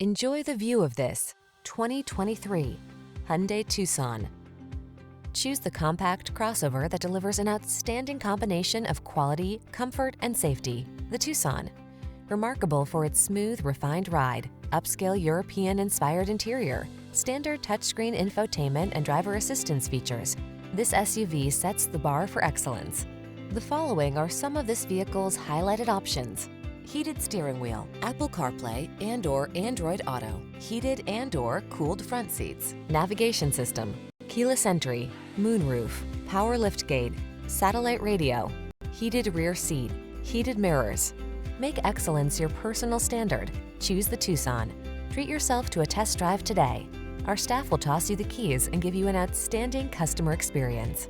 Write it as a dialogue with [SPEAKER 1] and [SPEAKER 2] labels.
[SPEAKER 1] Enjoy the view of this 2023 Hyundai Tucson. Choose the compact crossover that delivers an outstanding combination of quality, comfort, and safety. The Tucson. Remarkable for its smooth, refined ride, upscale European-inspired interior, standard touchscreen infotainment and driver assistance features, this SUV sets the bar for excellence. The following are some of this vehicle's highlighted options: heated steering wheel, Apple CarPlay and/or Android Auto, heated and/or cooled front seats, navigation system, keyless entry, moonroof, power liftgate, satellite radio, heated rear seat, heated mirrors. Make excellence your personal standard. Choose the Tucson. Treat yourself to a test drive today. Our staff will toss you the keys and give you an outstanding customer experience.